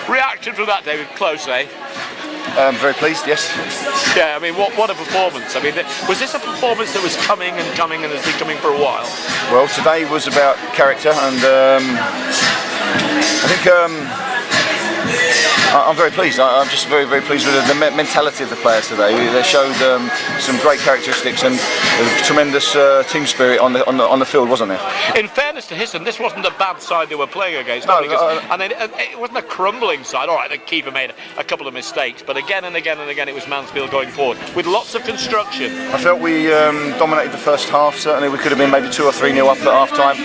Reaction from that, David? Close, eh? Very pleased, yes. Yeah, I mean, what a performance. I mean, was this a performance that was coming and has been coming for a while? Well, today was about character, and I think I'm very pleased. I'm just very, very pleased with the mentality of the players today. They showed some great characteristics and tremendous team spirit on the field, wasn't there? In fairness to Histon, this wasn't a bad side they were playing against. No, it wasn't a crumbling side. All right, the keeper made a couple of mistakes, but again and again and again, it was Mansfield going forward with lots of construction. I felt we dominated the first half. Certainly, we could have been maybe 2 or 3-0 up at half time.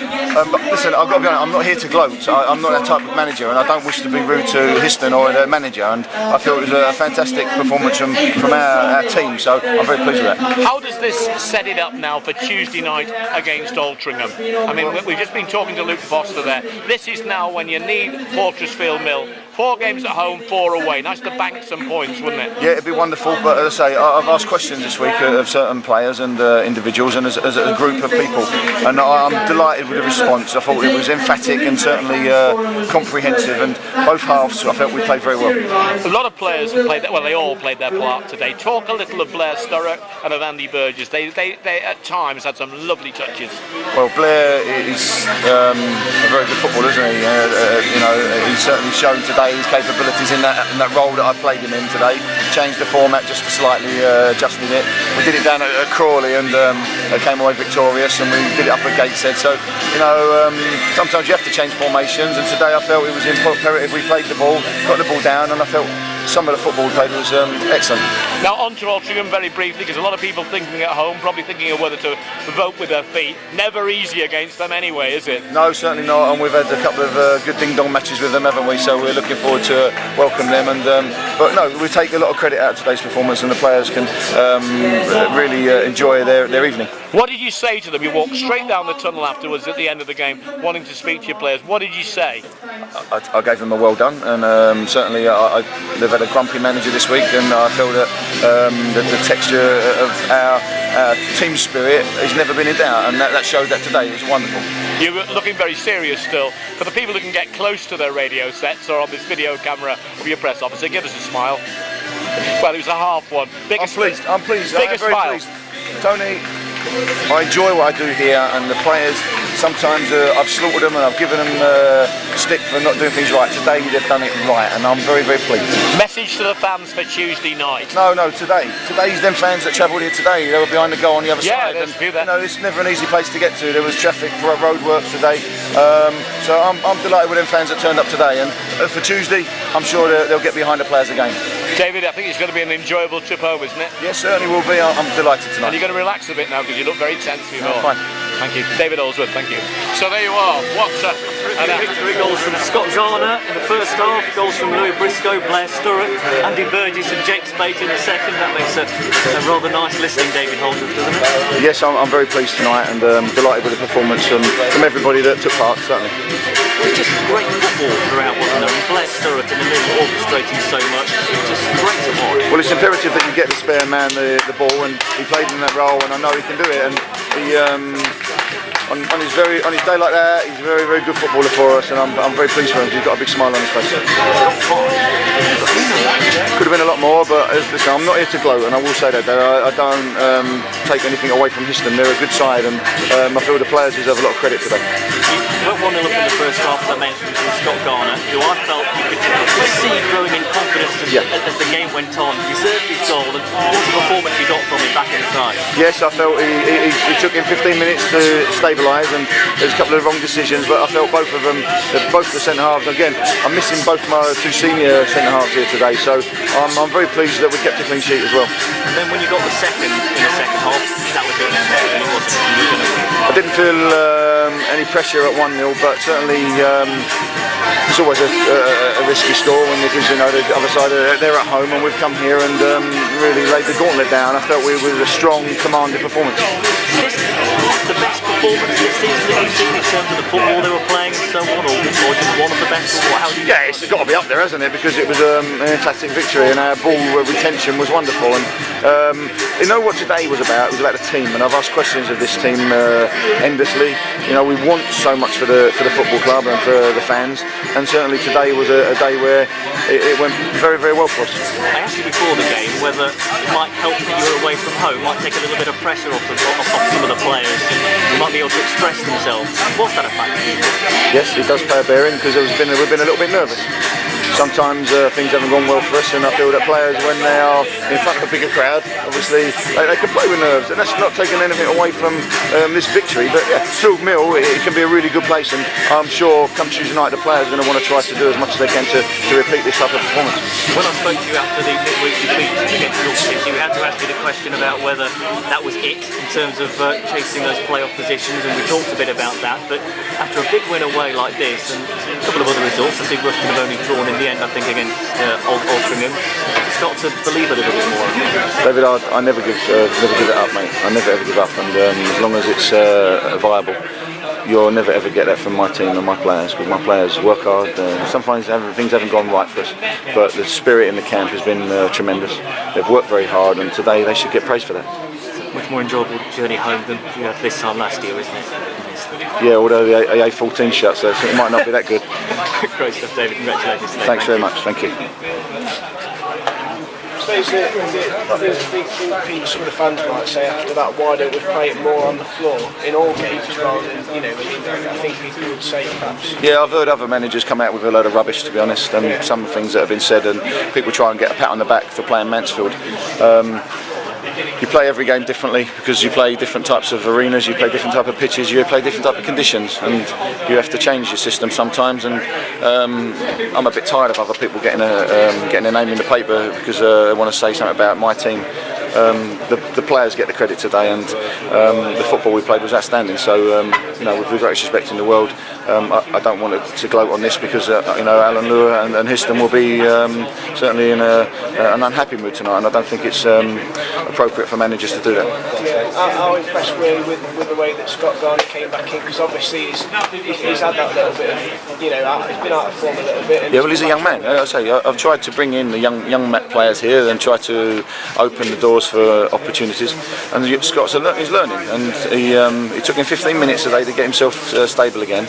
But listen, I've got to be honest, I'm not here to gloat. I'm not that type of manager, and I don't wish to be rude to Histon or the manager. And I feel it was a fantastic performance from our team. So I'm very pleased with that. How does this set it up now for Tuesday night against Altrincham? I mean, we've just been talking to Luke Foster there. This is now when you need Fortressfield Mill. 4 games at home, 4 away. Nice to bank some points, wouldn't it? Yeah, it'd be wonderful. But as I say, I've asked questions this week of certain players and individuals, and as a group of people, and I'm delighted with the response. I thought it was emphatic and certainly comprehensive, and both halves I felt we played very well. A lot of players played. Well, they all played their part today. Talk a little of Blair Sturrock and of Andy Burgess. They at times had some lovely touches. Well, Blair is a very good footballer, isn't he? He's certainly shown today his capabilities in that role that I played him in today. Changed the format just to slightly adjusted it. We did it down at Crawley and came away victorious, and we did it up at Gateshead. So sometimes you have to change formations, and today I felt it was imperative we played the ball, got the ball down, and I felt some of the football we played was excellent. Now on to Altrincham very briefly, because a lot of people thinking at home, probably thinking of whether to vote with their feet. Never easy against them anyway, is it? No, certainly not, and we've had a couple of good ding-dong matches with them, haven't we? So we're looking forward to welcome them, and but no, we take a lot of credit out of today's performance, and the players can really enjoy their evening. What did you say to them? You walked straight down the tunnel afterwards at the end of the game, wanting to speak to your players. What did you say? I gave them a well done, and certainly they've had a grumpy manager this week, and I feel that the texture of our team spirit has never been in doubt, and that showed that today. It was wonderful. You were looking very serious still. For the people who can get close to their radio sets or on this video camera of your press officer, give us a smile. Well, it was a half one. I'm pleased. I'm pleased. Bigger smile. Pleased. Tony, I enjoy what I do here, and the players, sometimes I've slaughtered them and I've given them stick for not doing things right. Today they've done it right, and I'm very, very pleased. Message to the fans for Tuesday night? No, today. Today's them fans that travelled here today. They were behind the goal on the other side. Yeah, I didn't feel that. It's never an easy place to get to. There was traffic, roadworks today. So I'm delighted with them fans that turned up today, and for Tuesday, I'm sure they'll get behind the players again. David, I think it's going to be an enjoyable trip home, isn't it? Yes, certainly will be. I'm delighted tonight. And you're going to relax a bit now because you look very tense before. Fine. Thank you. David Holdsworth, thank you. So there you are. What a victory. Goals from Scott Garner in the first half, goals from Louis Briscoe, Blair Sturrock, Andy Burgess and Jake Spate in the second. That makes a rather nice listening, David Holdsworth, doesn't it? Yes, I'm very pleased tonight, and delighted with the performance from everybody that took part, certainly. It was just great football throughout, wasn't there? And Blair Sturrock in the middle orchestrating so much. It was just great to watch. Well, it's imperative that you get the spare man the ball, and he played in that role, and I know he can do it. And he, on his day like that, he's a very, very good footballer for us, and I'm very pleased for him. He's got a big smile on his face. Could have been a lot more, but listen, I'm not here to gloat, and I will say that I don't take anything away from Histon. They're a good side, and I feel the players deserve a lot of credit today. You went 1-0 up in the first half, as I mentioned, from Scott Garner, who I felt you could see growing in confidence as the game went on. He deserved his goal, and what a performance you got from him back in the side. Yes, I felt he took him 15 minutes to stabilise, and there's a couple of wrong decisions, but I felt both of them, both the centre halves. Again, I'm missing both my 2 senior centre halves here today, so I'm very pleased that we kept a clean sheet as well. And then when you got the second in the second half, that was it. It wasn't. You were going to win. I didn't feel any pressure at 1-0, but certainly it's always a risky score when because the other side they're at home, and we've come here and really laid the gauntlet down. I felt we were a strong, commanding performance. The best best performance this season that you've seen in terms of the football they were playing and so on, or just one of the best? Or how do you? Yeah, it's got to be up there, hasn't it? Because it was an emphatic victory and our ball retention was wonderful. And you know what today was about? It was about the team, and I've asked questions of this team endlessly. You know, we want so much for the football club and for the fans, and certainly today was a day where it went very, very well for us. I asked you before the game whether it might help that you were away from home, might take a little bit of pressure off some of the players, and you might be able to express themselves. Was that a factor? Yes, it does play a bearing because we've been a little bit nervous. Sometimes things haven't gone well for us, and I feel that players, when they are in front of a bigger crowd, obviously they can play with nerves, and that's not taking anything away from this victory. But yeah, Field Mill, it can be a really good place, and I'm sure come Tuesday night the players are going to want to try to do as much as they can to repeat this type of performance. When I spoke to you after the midweek defeat against York City, we had to ask you the question about whether that was it in terms of chasing those playoff positions, and we talked a bit about that. But after a big win away like this, and a couple of other results, I think Ruston have only drawn in the end, I think, against Altrincham, start to believe a little bit more. David, I never give it up, mate. I never ever give up, and as long as it's viable, you'll never ever get that from my team and my players, because my players work hard. Sometimes things haven't gone right for us, but the spirit in the camp has been tremendous. They've worked very hard, and today they should get praise for that. Much more enjoyable journey home than you had this time last year, isn't it? Yeah, although the A14 shut, so it might not be that good. Great stuff, David. Congratulations today. Thanks very much. Thank you. I think some of the fans might say after that, why don't we play it more on the floor in all games rather than, I think people would say perhaps. Yeah, I've heard other managers come out with a load of rubbish, to be honest, and some things that have been said, and people try and get a pat on the back for playing Mansfield. You play every game differently because you play different types of arenas, you play different type of pitches, you play different type of conditions, and you have to change your system sometimes. And I'm a bit tired of other people getting a name in the paper because they want to say something about my team. The players get the credit today, and the football we played was outstanding. So, with the greatest respect in the world, I don't want to gloat on this because Alan Lure and Histon will be certainly in an unhappy mood tonight, and I don't think it's appropriate for managers to do that. Yeah, how impressed were you with the way that Scott Garner came back in? Because obviously he's had that little bit of, he's been out of form a little bit. Yeah, well, he's a young man. I say I've tried to bring in the young players here and try to open the doors for opportunities, and Scott's he's learning, and he took him 15 minutes today to get himself stable again,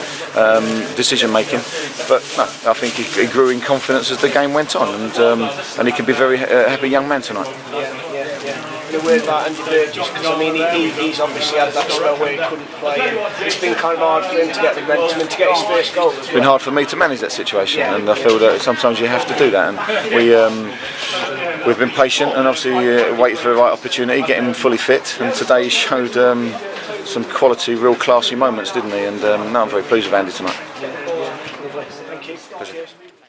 decision making, but no, I think he grew in confidence as the game went on, and he can be a very happy young man tonight. Yeah. The word about Andy Burgess, because he's obviously had that spell where he couldn't play, and it's been kind of hard for him to get the momentum and to get his first goal. It's been hard for me to manage that situation, and I feel that sometimes you have to do that, and we've been patient and obviously waited for the right opportunity, get him fully fit, and today he showed some quality, real classy moments, didn't he? And I'm very pleased with Andy tonight.